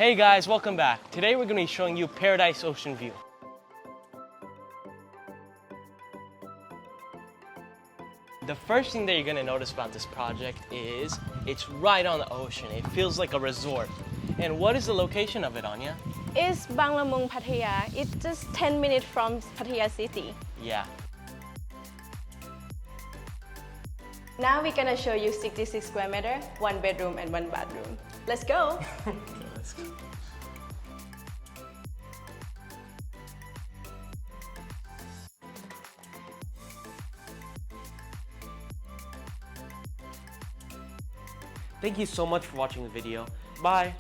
Hey guys, welcome back. Today we're going to be showing you Paradise Ocean View. The first thing that you're going to notice about this project is it's right on the ocean. It feels like a resort. And what is the location of it, Anya? It's Banglamung, Pattaya. It's just 10 minutes from Pattaya city. Yeah. Now we're gonna show you 66 square meter, 1 bedroom and 1 bathroom. Let's go! Let's go. Thank you so much for watching the video. Bye!